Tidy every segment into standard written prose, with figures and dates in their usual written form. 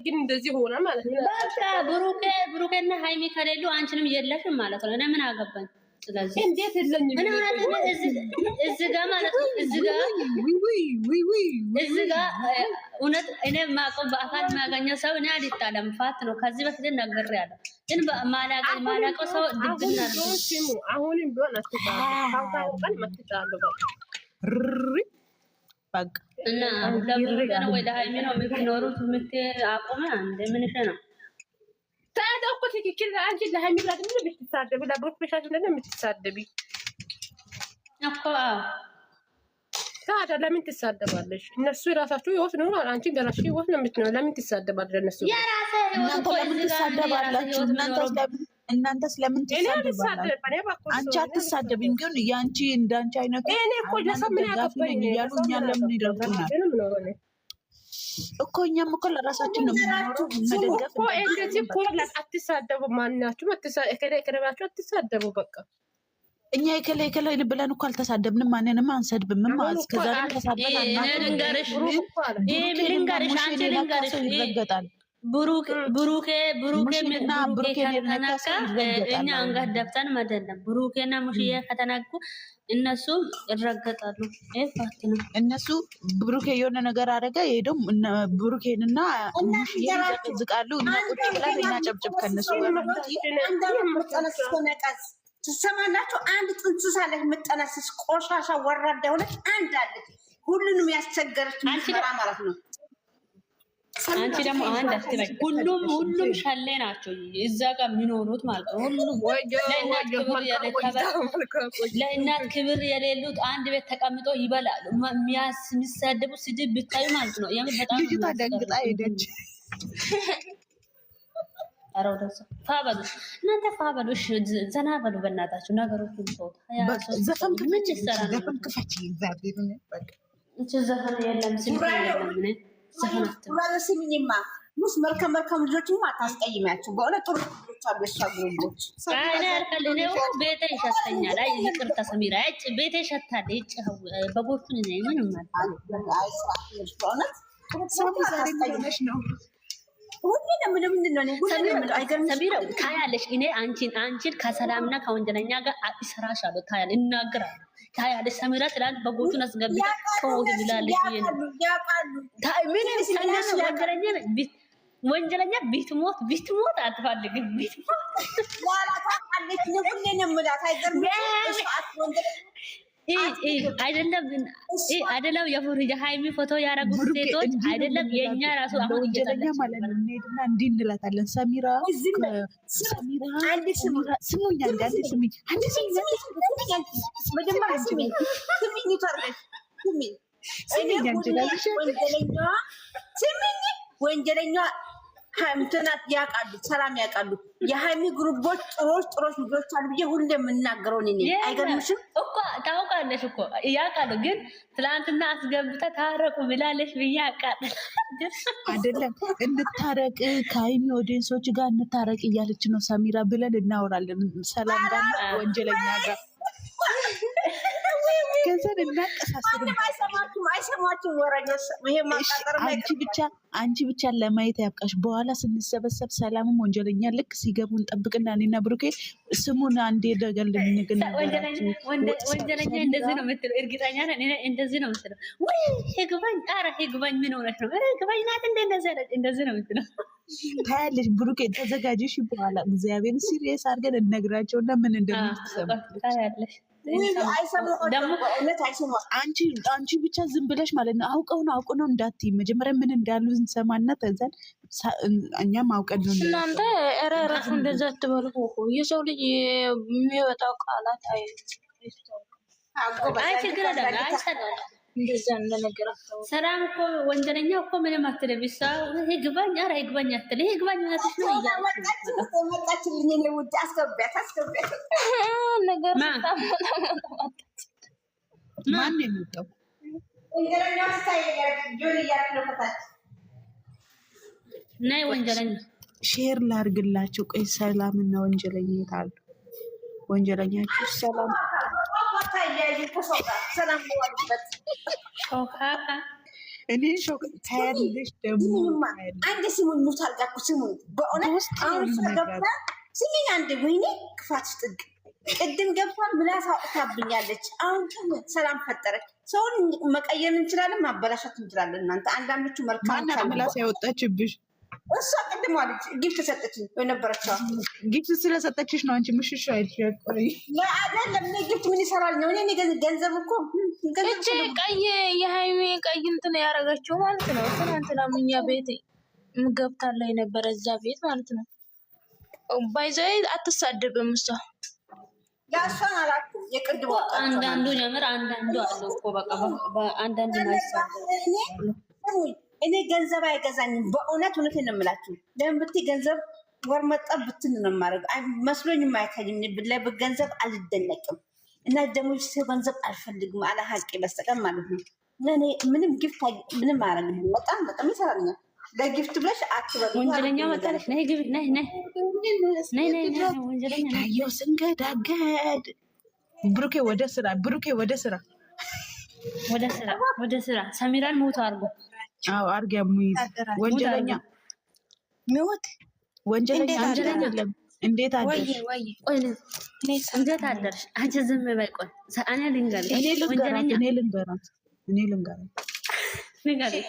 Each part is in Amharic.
ግን እንደዚህ ሆነ ማለት ነው። በቃ ብሩኬና ሃይሚ ከሌሉ አንቺንም የለሽም ማለት ነው። እኔ ምን አገባኝ? ስለዚህ እንዴት የለኝም እኔ እዚህ ጋር ማለት ነው እዚህ ጋር እውነት እኔ ማቆም በአካል ማገኘው ሰው እኔ አልጣለም ፋት ነው። ከዚህ በፊት ነግሬያለሁ። ግን ማላቀው ሰው ድብና ነው። አሁንም ቢሆን አትጣሉ በቃ እና ለብሩኬ ነው ወይ ለሃይሚ ነው የምትኖሩት? አቆመ አንዴ ምን ነው ታዲያ እኮ ትክክል። አንቺ ለሃይሚ ብላ ምን ብትሳደቢ ለብሩክ ብቻሽ ምን የምትሳደቢ እኮ ታዲያ ለምን ትሳደባለሽ? እነሱ የራሳቸው ህይወት ነው። አንቺ በራስሽ ህይወት ነው የምትኖረው። ለምን ትሳደባለሽ? እነሱ ለምን ትሳደባላችሁ? እናንተስ ለምን ትሳደባላችሁ? አንቺ አትሳደቢም፣ ግን ያንቺ እንዳንቺ አይነት እኔ እኮ ለሰው ምን ያገባኝ እያሉ እኛን ለምን ይደርጉናል እኮ? እኛም እኮ ለራሳችን ነው የምንኖረው። መደገፍ እኮ እንደዚህ እኮ አትሳደቡ። ማናችሁም አትሳደቡ፣ አትሳደቡ በቃ እኛ የከላይ ብለን እኮ አልተሳደብንም፣ ማንንም አንሰድብም። እስከዛሬ ተሳደብን ልንገርሽ አንቺ ልንገርሽ ይረገጣል። ብሩኬና ከተነካ እኛ አንገት ደፍተን አይደለም። ብሩኬና ሙሽዬ ከተነኩ እነሱ ይረገጣሉ። ፋት ነው እነሱ ብሩኬ የሆነ ነገር አደረገ ሄደው ብሩኬንና ሙሽዬ ይዘቅዝቃሉ። እና ቁጭ ብለን እኛ ጨብጭብ ከነሱ ትሰማላችሁ? አንድ ጥንስስ አለች የምጠነስስ ቆሻሻ ወራዳ ሆነች። አንድ አለች ሁሉንም ያስቸገረች ምትመራ ማለት ነው። አንቺ ደግሞ አንድ አትበይ። ሁሉም ሸሌ ናቸው እዛ ጋር የሚኖሩት ማለት ነው። ሁሉም ለእናት ክብር የሌሉት አንድ ቤት ተቀምጦ ይበላሉ። የሚሳደቡ ስድብ ብታዩ ማለት ነው። በጣም ልጅቷ ደንግጣ ሄደች። ፋበሉ እናንተ ፋበሉሽ፣ ዘና በሉ በእናታችሁ። ነገሮች ዘፈን ዘፈን የለም ስሚኝማ ሙስ መልካም ልጆችማ አታስቀይሚያቸው። በእውነት ጥሩ ልጆች አሉ። እሷ ጉሩቦች ቤተ ይሸተኛል። አይ ይቅርታ ሰሚራ ቤተ ይሸታል። በጎቹን ምንም በእውነት ሰሚራ ታያለሽ። እኔ አንቺን ከሰላምና ከወንጀለኛ ጋር እሰራሻለሁ። ታያለሽ፣ እናገራለሁ። ታያለሽ ሰሚራ ትላንት በጎቹን አስገብታ ተውት ብላለች። ወንጀለኛ ቢትሞት አትፈልግም። አይደለም የሃይሚ ፎቶ ያረጉት ሴቶች አይደለም የኛ ራሱ አሁን ወንጀለኛ ማለት ነው። እንሄድና እንዲህ እንላታለን። ሰሚራ ስሙኝ ወንጀለኛ እንትናት ያውቃሉ፣ ሰላም ያውቃሉ። የሃይሚ ግሩቦች ጥሮች ልጆች አሉ ብዬ ሁሌ የምናገረው እኔ አይገርምሽም እኮ ታውቃለሽ እኮ ያውቃሉ። ግን ትላንትና አስገብተ ታረቁ ብላለሽ ብዬ ያውቃል አይደለም። እንታረቅ ከሃይሚ ኦዲየንሶች ጋር እንታረቅ እያለች ነው ሰሚራ ብለን እናወራለን። ሰላም ጋር ወንጀለኛ ጋር ከዘን እናቀሳስሩ። አይሰማችሁም ወረኞች። ይሄ ማቃጠር አንቺ ብቻ ለማየት ያብቃሽ። በኋላ ስንሰበሰብ ሰላምም ወንጀለኛ ልክ ሲገቡ እንጠብቅና እኔና ብሩኬ ስሙን አንዴ ደገል ወንጀለኛ እንደዚህ ነው የምትለው። እርግጠኛ ነን እንደዚህ ነው የምትለው። ወይ ሄግባኝ ሄግባኝ ምን ሆነሽ ነው? ሄግባኝ ናት እንደዚህ ነው የምትለው። ታያለሽ ብሩኬ ተዘጋጅሽ። በኋላ እግዚአብሔር ሲሪየስ አድርገን እነግራቸውና ምን እንደምትሰሙ ታያለሽ። አንቺ ብቻ ዝም ብለሽ ማለት ነው አውቀው ነው እንዳትዪ። መጀመሪያ ምን እንዳሉ እንሰማና ተዛን እኛም አውቀን ነው። እናንተ እራሱ እንደዛ አትበሉ እኮ የሰው ልጅ የሚወጣው ቃላት አይ ችግር አይደለም። እንደዛ እንደነገራቸው ሰላም እኮ ወንጀለኛ እኮ ምንም አትልም። እሷ ይግባኝ አትል። ይግባኝ ማለትሽ ነው ነገር ማን የመጣው ናይ ወንጀለኛ ሼር ላርግላችሁ። ቆይ ሰላምና ወንጀለኛ ይታሉ። ወንጀለኛችሁ ሰላም እኔ ሾክ ታያለሽ ደግሞ አንድ ስሙን ሙት አልጋኩ ስሙን በእውነት አሁን ገብታ ስሚኝ አንድ ወይኔ ክፋትሽ ጥግ ቅድም ገብቷል ምላስ አውጥታብኛለች። አሁን ግን ሰላም ፈጠረች። ሰውን መቀየር እንችላለን፣ ማበላሸት እንችላለን። እናንተ አንዳንዶቹ መልካም ማናት ምላስ ያወጣችብሽ? እሷ ቅድም አለች ጊፍት ሰጠችኝ የነበረችው ጊፍት ስለሰጠችሽ ነው አንቺ ምሽሽ አይልሽ ቆይ አይደለም። እኔ ጊፍት ምን ይሰራል ነው? እኔ ገንዘብ እኮ እቺ ቀይ የሃይሜ ቀይ እንትን ያደረገችው ማለት ነው። ትናንትና እኛ ቤት ገብታለች የነበረ እዛ ቤት ማለት ነው። ባይዘይ አትሳደብም እሷ ያሷን አላውቅም። የቅድም አንዳንዱ ጀምር አንዳንዱ አለው እኮ በቃ አንዳንዱ ማይሳደብ እኔ ገንዘብ አይገዛኝም። በእውነት እውነቴን ነው የምላችሁ። ለምን ብትይ ገንዘብ ወር መጣ ብትን ነው የማደርገው። መስሎኝ የማይታይም ገንዘብ አልደነቅም። እና ደግሞ ሰው ገንዘብ አልፈልግም አለ ሀቄ በስተቀር ማለት ነው። ለእኔ ምንም ጊፍት ምንም አያደርግልኝ። በጣም በጣም ይሰራልኛል። ለጊፍት ብለሽ አትበሉ። ወንጀለኛ መጣለሽ። ነይ ግቢ ነይ ነይ ነይ ነይ ወንጀለኛ ታየው ስንገዳገድ ብሩኬ ወደ ስራ ብሩኬ ወደ ስራ ወደ ስራ ወደ ስራ ሰሚራን ሞት አርጎ አዎ አርገ ሙይ ወንጀለኛ ሞት ወንጀለኛ አይደለም። እንዴት አደርሽ? እንዴት አደርሽ? አንቺ ዝም በይ ቆይ እኔ ልንገርሽ። እኔ ልንገራት ንገሪሽ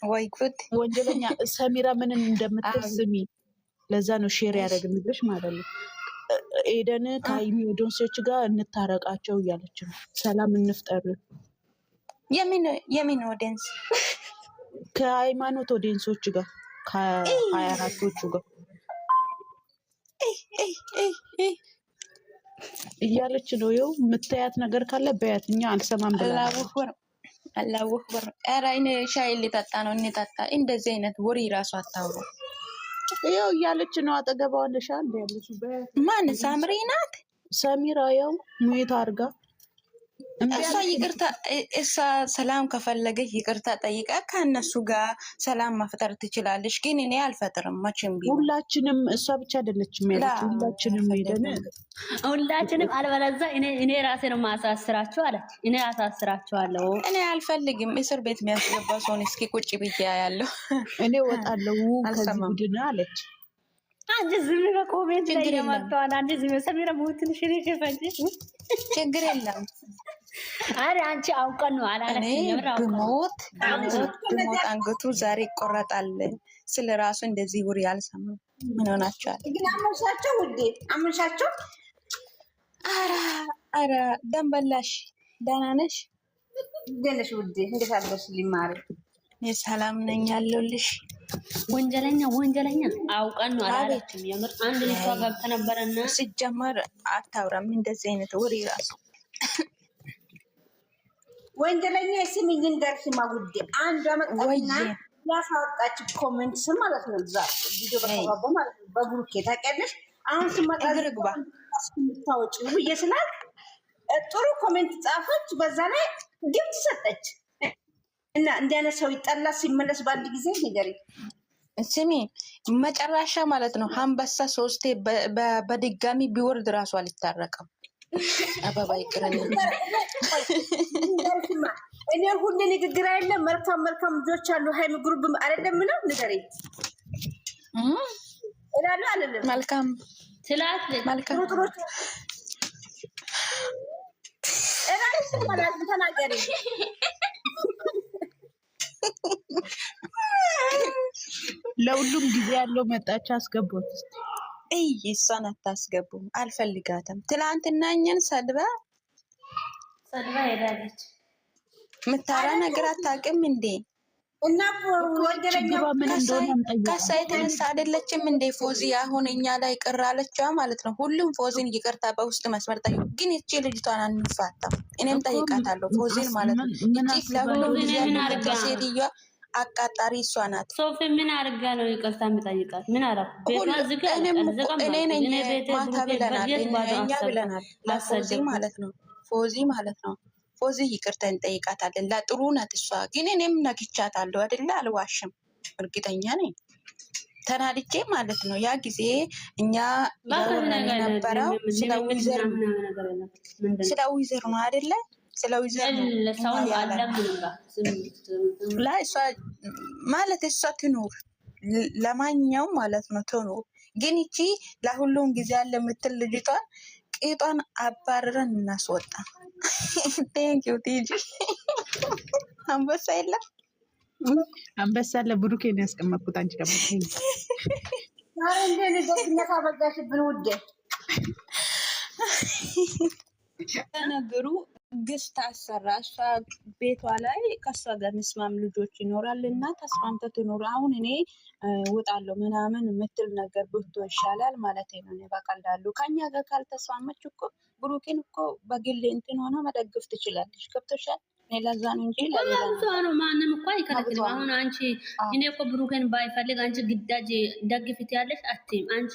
ወይ ጉድ ወንጀለኛ ሰሚራ ምን እንደምትስሚ ለዛ ነው ሼር ያደረግንልሽ ማለት ነው። ኤደን ከሀይሚ ኦዲየንሶች ጋር እንታረቃቸው እያለች ነው። ሰላም እንፍጠር። የምን ኦዲየንስ? ከሃይማኖት ኦዲየንሶች ጋር ከ24ቶቹ ጋር እያለች ነው። ይኸው የምታያት ነገር ካለ በያት። እኛ አልሰማም ብላ አላሁ አክበር። ኧረ እኔ ሻይ ልጠጣ ነው እንጠጣ። እንደዚህ አይነት ወሬ ራሱ አታውሩ። ይኸው እያለች ነው። አጠገቧ ነሻል ያለች ማን? ሳምሪ ናት። ሰሚራ ያው ሙይታ አርጋ እሷ ይቅርታ እሷ ሰላም ከፈለገች ይቅርታ ጠይቃ ከእነሱ ጋር ሰላም መፍጠር ትችላለች። ግን እኔ አልፈጥርም መቼም ቢሆን። ሁላችንም እሷ ብቻ አይደለችም ያለች ሁላችንም ሄደን ሁላችንም አልበለዛ እኔ ራሴ ነው ማሳስራችሁ አለች። እኔ አሳስራችኋለሁ። እኔ አልፈልግም እስር ቤት የሚያስገባ ሰውን እስኪ ቁጭ ብያ ያለው እኔ ወጣለሁ ከዚህ ቡድን አለች። አንቺ ዝም በኮሜንት ላይ የመጣዋል። አንቺ ዝም ሰሚራ ሞትን ሽሪክ ፈንጂ ችግር የለም። አረ አንቺ አውቀን ነው አላለችም። ብሞት አንገቱ ዛሬ ይቆረጣል። ስለ ራሱ እንደዚህ ውሪ አልሰማም። ምን ሆናችኋል? ግን አመሻቸው ውዴ አመሻቸው። አረ ደንበላሽ ደህና ነሽ? ደነሽ ውዴ እንዴት አለሽ? ሊማሪ ሰላም ነኝ ያለሁልሽ። ወንጀለኛ አውቀን ነው አላለችም። የምር አንድ ልጅ ገብተ ነበረና ሲጀመር አታውራም እንደዚህ አይነት ወሬ ራሱ ወንጀለኛ ስም ይንገርሽማ ውዴ። አንድ አመጣና ያሳወጣች ኮሜንት ስም ማለት ነው። እዛ ቪዲዮ በተባባ ማለት ነው በግሩፕ ታውቂያለሽ። አሁን ስመጣ ግርግባ ስምታወጪ ውዬ ስላል ጥሩ ኮሜንት ጻፈች። በዛ ላይ ጊፍት ሰጠች እና እንዲያነ ሰው ይጠላ ሲመለስ በአንድ ጊዜ ንገሪ። ስሚ መጨረሻ ማለት ነው አንበሳ 3 በድጋሚ ቢወርድ ራሱ አልታረቀም። አባባ ይቅርኝ። እኔ ሁሌ ንግግር አይደለም መልካም ልጆች አሉ ሃይሚ ግሩፕ አይደለም ነው ንገሪ እላለሁ አይደለም መልካም ስላት መልካም ጥሩጥሮች እራሱ ማለት ተናገሪ። ለሁሉም ጊዜ ያለው መጣች አስገቦት እስቲ እሷን አታስገቡም። አልፈልጋትም። ትላንትና እኛን ሰድባ ሄዳለች። ምታራ ነገር አታውቅም እንዴ? እና ወንጀለኛ ከሳ የተነሳ አይደለችም እንዴ ፎዚ? አሁን እኛ ላይ ቅር አለችዋ ማለት ነው። ሁሉም ፎዚን ይቅርታ በውስጥ መስመር ጠይቁ። ግን እቺ ልጅቷን አንፋታም። እኔም ጠይቃታለሁ ፎዚን ማለት ነው። እቺ ለሁሉም ጊዜ ሴትዮዋ አቃጣሪ እሷ ናት። ሶፊ ምን አርጋ ነው ይቅርታ የምጠይቃት? ምን አረፍ እኔ ነኝ ማታ ብለናል። እኛ ብለናል ለፎዚ ማለት ነው። ፎዚ ማለት ነው። ፎዚ ይቅርታ እንጠይቃታለን። ለጥሩ ናት እሷ። ግን እኔም ነግቻታለሁ አይደለ? አልዋሽም። እርግጠኛ ነኝ ተናድጄ ማለት ነው። ያ ጊዜ እኛ የነበረው ስለ ዊዘር ነው አይደለ? ስለ ዊዘር ነው ለሰውን አለም ላይ እሷ ማለት እሷ ትኑር ለማንኛውም ማለት ነው ትኑር። ግን እቺ ለሁሉም ጊዜ ያለ የምትል ልጅቷን ቂጧን አባረረን እናስወጣ። ቴንክ ዩ ቲጂ። አንበሳ የለም አንበሳ ለብሩኬን ያስቀመጥኩት አንቺ ደግሞ እንደ ደግነት አበጋሽብን ውዴ። ነገሩ ግስት አሰራ እሷ ቤቷ ላይ ከእሷ ጋር ምስማም ልጆች ይኖራል እና ተስማምተ ትኖር። አሁን እኔ ውጣለሁ ምናምን የምትል ነገር ብቶ ይሻላል ማለት ነው። እኔ በቀላሉ ከኛ ጋር ካልተስማመች እኮ ብሩኬን እኮ በግል እንትን ሆነ መደግፍ ትችላለች። ገብቶሻል? ለዛ ነው እንጂ ለሌላ ነው። ማንም እኮ አይከለክልም። አሁን አንቺ እኔ እኮ ብሩኬን ባይፈልግ አንቺ ግዳጅ ደግፊት ያለሽ አትይም። አንቺ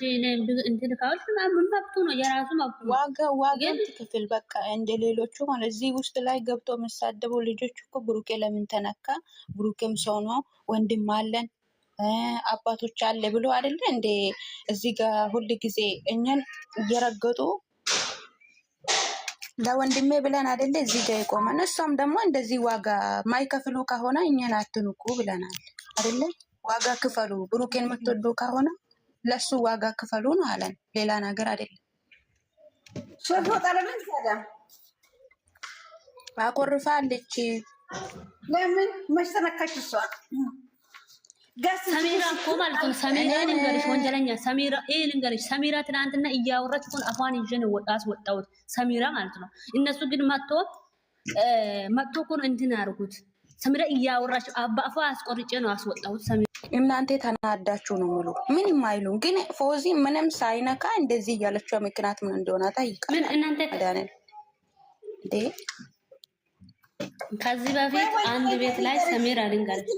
እንትን ካልሽ ምናምን መብቱ ነው፣ የራሱ መብቱ ነው። ዋጋ ትክፍል በቃ እንደ ሌሎቹ ማለት እዚህ ውስጥ ላይ ገብቶ የሚሳደቡ ልጆች እኮ ብሩኬ ለምን ተነካ? ብሩኬም ሰው ነው፣ ወንድም አለን አባቶች አለ ብሎ አይደለ እንደ እዚህ ጋር ሁል ጊዜ እኛን እየረገጡ ለወንድሜ ብለን አይደለ እዚህ ጋር የቆመን። እሷም ደግሞ እንደዚህ ዋጋ ማይከፍሉ ከሆነ እኛን አትንኩ ብለናል አይደለ? ዋጋ ክፈሉ፣ ብሩኬን የምትወዱ ከሆነ ለሱ ዋጋ ክፈሉ ነው አለን። ሌላ ነገር አይደለም። ሶፎ ጠረምን ታዲያ አቆርፋለች። ለምን መሽተነካች? እሷ ሰሚራ እኮ ማለት ነው። ሰሚራ ልንገርሽ፣ ወንጀለኛ ሰሚራ ልንገርሽ፣ ሰሚራ ትናንትና እያወራች እኮ አፏን ይዤ ነው አስወጣሁት። ሰሚራ ማለት ነው። እነሱ ግን መጥቶ እኮ ነው እንትን ያርጉት። ሰሚራ እያወራች በአፏ አስቆርጬ ነው አስወጣሁት። ሰሚራ እናንተ ተናዳችሁ ነው ሙሉ ምንም አይሉም። ግን ፎዚ ምንም ሳይነካ እንደዚህ እያለችው ምክንያት ምን እንደሆነ ታይቃል። ምን እናንተ ከዚህ በፊት አንድ ቤት ላይ ሰሚራ ልንገርሽ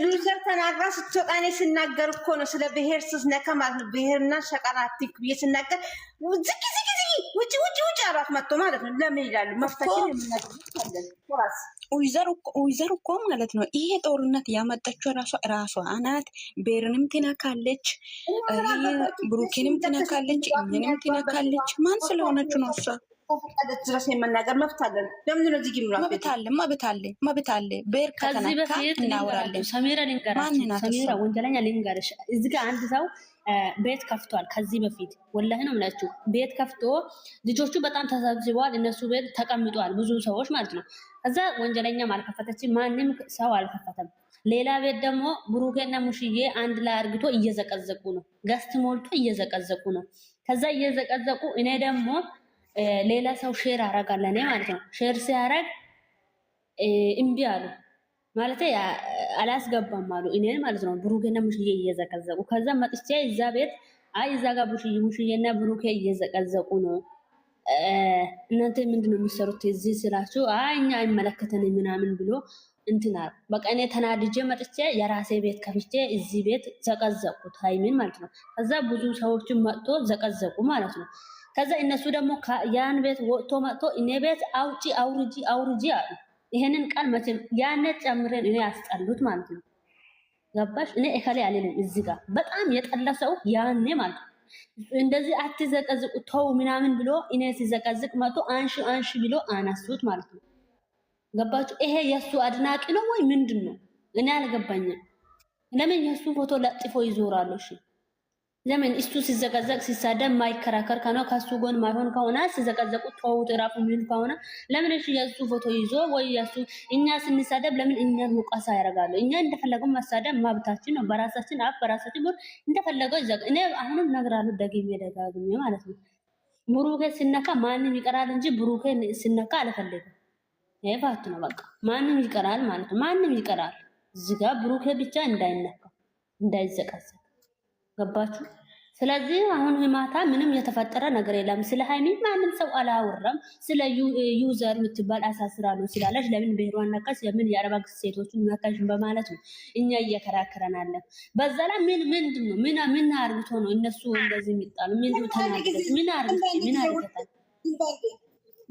ሉዘር ተናግራ ስትወጣ እኔ ስናገር እኮ ነው ስለ ብሄር ስነካ ማለት ነው። ብሄርና ሸቀራቲክ ብዬ ስናገር ዝቂ ውጭ አራት መጥቶ ማለት ነው። ለምን ይላሉ? መፍታችን የምናገር ዊዘር እኮ ማለት ነው። ይሄ ጦርነት ያመጣችው ራሷ አናት። ብሄርንም ትነካለች፣ ብሩኬንም ትነካለች፣ እኛንም ትነካለች። ማን ስለሆነች ነው እሷ? ፈቃደች ድረስ የመናገር መብት አለን። ለምን ነው እዚህ ምራ መብት አለ። ብሄር ከተነካ እናወራለን። ሰሚራ ልንገራችሁ፣ ሰሚራ ወንጀለኛ ልንገርሽ። እዚህ ጋር አንድ ሰው ቤት ከፍቷል። ከዚህ በፊት ወላሂ ነው የምላችሁ፣ ቤት ከፍቶ ልጆቹ በጣም ተሰብስበዋል። እነሱ ቤት ተቀምጠዋል ብዙ ሰዎች ማለት ነው። ከዛ ወንጀለኛም አልከፈተችም፣ ማንም ሰው አልከፈተም። ሌላ ቤት ደግሞ ብሩኬና ሙሽዬ አንድ ላይ አርግቶ እየዘቀዘቁ ነው። ገስት ሞልቶ እየዘቀዘቁ ነው። ከዛ እየዘቀዘቁ እኔ ደግሞ ሌላ ሰው ሼር አረጋለ እኔ ማለት ነው። ሼር ሲያረግ እምቢ አሉ ማለት አላስገባም አሉ እኔን ማለት ነው። ብሩኬና ሙሽዬ እየዘቀዘቁ ከዛ መጥቼ እዛ ቤት አይ እዛ ጋር ሙሽዬና ብሩኬ እየዘቀዘቁ ነው፣ እናንተ ምንድነው የሚሰሩት እዚህ ስላችሁ አይ እኛ አይመለከተንም ምናምን ብሎ እንትና በቃ እኔ ተናድጄ መጥቼ የራሴ ቤት ከፍቼ እዚህ ቤት ዘቀዘቁት ሃይሚን ማለት ነው። ከዛ ብዙ ሰዎችን መጥቶ ዘቀዘቁ ማለት ነው። ከዛ እነሱ ደግሞ ያን ቤት ወጥቶ መጥቶ እኔ ቤት አውርጂ አሉ። ይሄንን ቃል መቼም ያኔ ጨምረን እኔ ያስጠሉት ማለት ነው። ገባሽ? እኔ እከሌ አልልም። እዚህ ጋር በጣም የጠላ ሰው ያኔ ማለት ነው። እንደዚህ አትዘቀዝቁ ተው ምናምን ብሎ እኔ ሲዘቀዝቅ መጥቶ አንሺ ብሎ አነሱት ማለት ነው። ገባችሁ? ይሄ የሱ አድናቂ ነው ወይ ምንድን ነው? እኔ አልገባኝም። ለምን የሱ ፎቶ ለጥፎ ይዞራሉ? እሺ ለምን እሱ ሲዘቀዘቅ ሲሳደብ ማይከራከር ከሆነ ከሱ ጎን ማይሆን ከሆነ ሲዘቀዘቁ ተውት እራፉ ምን ከሆነ ለምን እሺ የሱ ፎቶ ይዞ ወይ የሱ እኛ ስንሳደብ ለምን እኛን ሙቃሳ ያደርጋሉ? እኛ እንደፈለገው ማሳደብ መብታችን ነው። በራሳችን አፍ በራሳችን ጎን እንደፈለገው ይዘቅ። እኔ አሁንም እነግራለሁ ደግሜ ደጋግሜ ማለት ነው። ብሩኬ ሲነካ ማንም ይቀራል እንጂ ብሩኬ ሲነካ አልፈልግም። ይፋት ነው በቃ ማንም ይቀራል ማለት ነው። ማንም ይቀራል እዚህ ጋር ብሩኬ ብቻ እንዳይነካ እንዳይዘቀዘቅ። ገባችሁ? ስለዚህ አሁን ማታ ምንም የተፈጠረ ነገር የለም። ስለ ሃይሚ ማንም ሰው አላወራም። ስለ ዩዘር የምትባል አሳስራሉ ስላለች ለምን ብሔሯን ነካች፣ ለምን የአረባ ሴቶችን ነካች በማለት ነው እኛ እየከራከረናለን። በዛ ላይ ምንድን ነው ምን አርግቶ ነው እነሱ እንደዚህ የሚጣሉ? ምን ተናገረች? ምን አርግታል?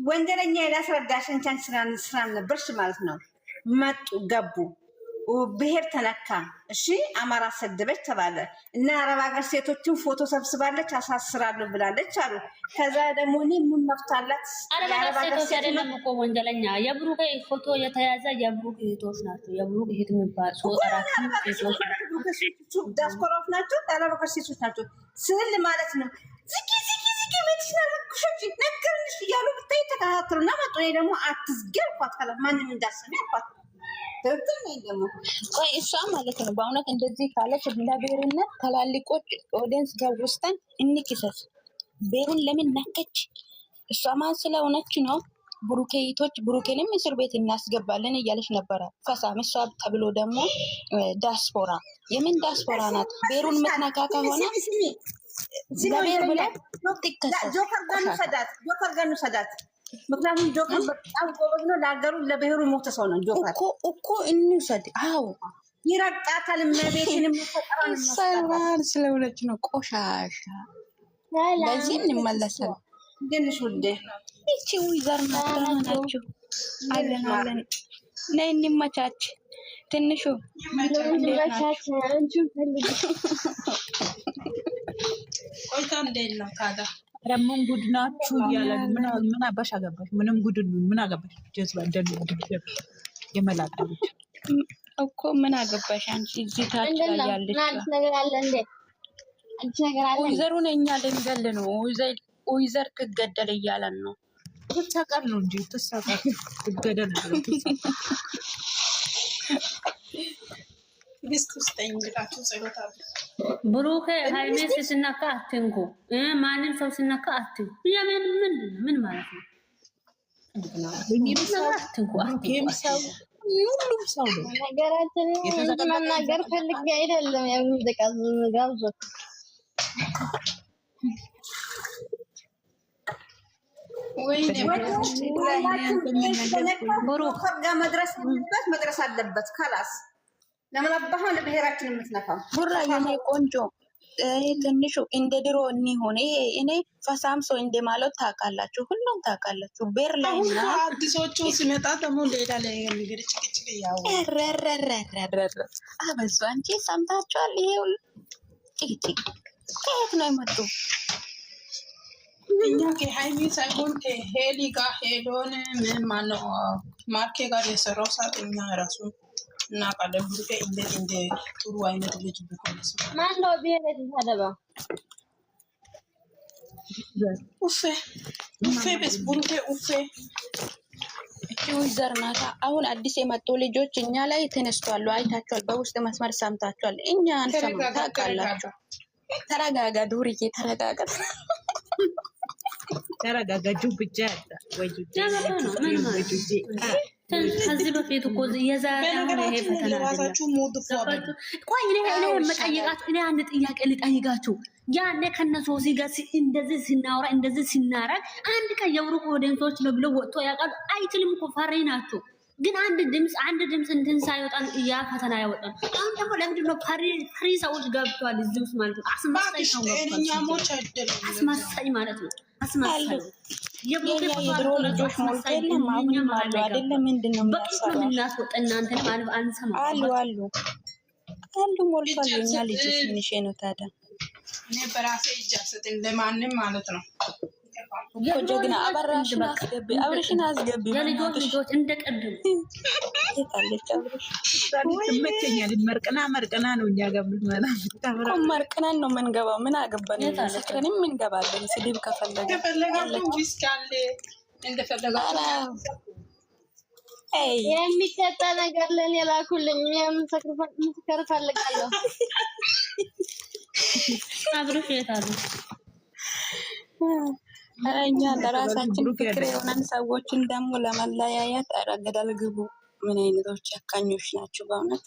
ወንጀለኛ ያላስረዳሽ እንቻን ስራን ነበርሽ ማለት ነው። መጡ ገቡ ብሔር ተነካ። እሺ አማራ ሰደበች ተባለ እና አረብ ሀገር ሴቶችን ፎቶ ሰብስባለች አሳስራለሁ ብላለች አሉ። ከዛ ደግሞ እኔ ምን መፍታላት? አረብ ሀገር ሴቶች አይደለም እኮ ወንጀለኛ። የብሩክ ፎቶ የተያዘ የብሩክ እህቶች ናቸው። የብሩክ እህት የሚባል ዲያስፖራዎች ናቸው። አረብ ሀገር ሴቶች ናቸው ስል ማለት ነው። ዝጊ ቤትሽና ረግሾች ነገርንሽ እያሉ ብታይ ተከታተሉና መጡ። እኔ ደግሞ አትዝጊ አልኳት። ካለ ማንም እንዳሰሚ አልኳት። ቆይ እሷ ማለት ነው በእውነት እንደዚህ ካለች ለብሔርነት ትላልቆች ኦዲየንስ ጋር ውስጠን እንክሰስ። ብሔሩን ለምን ነከች? እሷ ማን ስለሆነች ነው? ብሩኬቶች ብሩኬንም እስር ቤት እናስገባለን እያለች ነበረ። ፈሳም እሷ ተብሎ ደግሞ ዲያስፖራ የምን ዲያስፖራ ናት? ብሔሩን ምትነካ ከሆነ ለብሔር ብለን ጆከር ጋር እንውሰዳት። ምክንያቱም ጆከር በጣም ጎበዝ ነው። ለሀገሩ ለብሔሩ ሞተ ሰው ነው። ጆከር እኮ እንውሰድ። አዎ ይረግጣታል። መቤትን ሰራን ስለሆነች ነው ቆሻሻ። በዚህ እንመለሳለን። ትንሽ ውዴ ይቺ ዊዘር ናቸው አለን ነይ እንመቻች። ትንሹ ቆይታ እንዴት ነው ታዲያ? ረምን ጉድ ናችሁ እያለ ምን አባሽ አገባሽ? ምንም ጉድ ምን አገባሽ? ጀዝባ እንደሉ የመላጣለች እኮ ምን አገባሽ አንቺ? እዚህ ታች ላይ ያለች ነገር አለ እንዴ? አንቺ ነገር አለ። ወይዘሩን እኛ ልንገል ነው። ወይዘር ትገደል እያለን ነው። ተሳቀር ነው እንጂ ተሳቀር ትገደል ነው። ግስት ውስጥ እንግዳችሁ ጸሎት አለ። ብሩክ ሃይሜ ሲነካ አትንኩ። ማንም ሰው ሲነካ አትንኩ። ምን ማለት ነው? ሁሉም ሰው ነው። ነገራችን መናገር ፈልጌ አይደለም። የምንጠቃዝ ጋብዞ ብሩክ ጋር መድረስ አለበት። ካላስ ለምን አባህ ለብሔራችን የምትነካው? ቡራ የኔ ቆንጆ ትንሹ እንደ ድሮ እንሆን። እኔ ፈሳም ሰው እንደማለት ታውቃላችሁ፣ ሁሉም ታውቃላችሁ። ቤር ላይ እና አዲሶቹ ሲመጣ ደግሞ ሌላ ላይ ነገር ጭቅጭቅ ያው አበዙ። አንቺ ሰምታችኋል? ይሄ ሁሉ ጭቅጭቅ ከየት ነው የመጡ? እኛ ከሃይሚ ሳይሆን ከሄሊ ጋር ሄዶን ምን ማነው ማርኬ ጋር የሰራው ሰዓት እኛ ራሱ እና ቃለ ብሩኬ እንደ ጥሩ አይነት ልጅ ቢሆንስ ማን ነው ቢሄድ ይታደባ ኡፌ በስ ብሩኬ ኡፌ ዩዘር ናታ። አሁን አዲስ የመጡ ልጆች እኛ ላይ ተነስተዋል። አይታችኋል፣ በውስጥ መስመር ሰምታችኋል። እኛ አንሰማ ታውቃላችሁ። ተረጋጋ ዱርዬ ተረጋጋ። ተረጋጋጁ ብቻ ያጣ ወይ ከዚህ በፊት እኮ የዛሬው ይሄ ፈተና አይደለም። ቆይ እኔ መጠየቃችሁ እኔ አንድ ጥያቄ ልጠይቃችሁ። ያኔ ከነሶሲ ጋር እንደዚህ ሲናወራ እንደዚህ ሲናረግ አንድ ቀን የብሩክ ኦዲየንሶች ነው ብሎ ወጥቶ ያውቃሉ? አይችልም እኮ ፈሪ ናቸው። ግን አንድ ድምፅ እንትን ሳይወጣ ያ ፈተና ያወጣል። አሁን ደግሞ ለምንድን ነው ፈሪ ሰዎች ገብቷል እዚህ ውስጥ ማለት ነው? አስመሳይ ሰው ገብቷል። አስመሳይ ማለት ነው። አስመሳይ የድሮ ልጆች ሞልተን ማሁን አይደለም። ምንድን ነው በቅጥ እናስወጣ እናንተን ማለት አንሰማ አሉ ሞልቷል። የኛ ልጆች ምንሽ ነው ታዲያ? እኔ በራሴ እጅ አልሰጥም ለማንም ማለት ነው። ጀግና አበራሽን አስገቢ፣ አብርሽን አስገቢ። ልጆች እንደቀድሙ የታለች አብርሽ? ይመቸኛል። መርቅና ነው እኛ ጋር የምትመጣው። መርቅናን ነው የምንገባው። ምን አገባን? ስክረንም እንገባለን። ስድብ ከፈለጋችሁ ዊስካለ እንደፈለጋችሁ የሚጠጣ ነገር ለኔ ላኩልኝ። ምስክር ፈልጋለሁ። አብርሽ የታሉ? እኛ ለራሳችን ፍቅር የሆነን ሰዎችን ደግሞ ለመለያየት ገደል ግቡ። ምን አይነቶች ጨካኞች ናቸው በእውነት።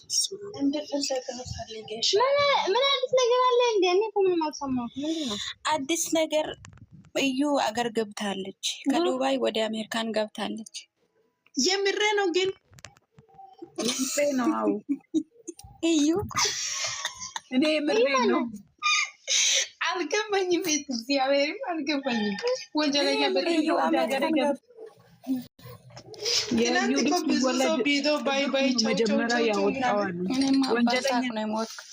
ምን አዲስ ነገር አለ እንዴ? እኔ ምንም አልሰማሁም። ምንድን ነው አዲስ ነገር? እዩ አገር ገብታለች። ከዱባይ ወደ አሜሪካን ገብታለች። የምሬ ነው ግን የምሬ ነው። አዎ እዩ እኔ የምሬ ነው። አልገባኝም። እግዚአብሔርም አልገባኝም። ወንጀለኛ በጥዩ የዩ ልጅ ብዙ ሰው ቢዶ ባይ ባይ ቻው ቻው መጀመሪያ ቻው ያወጣዋል። እኔማ በሳቅ ነው የሞትኩት።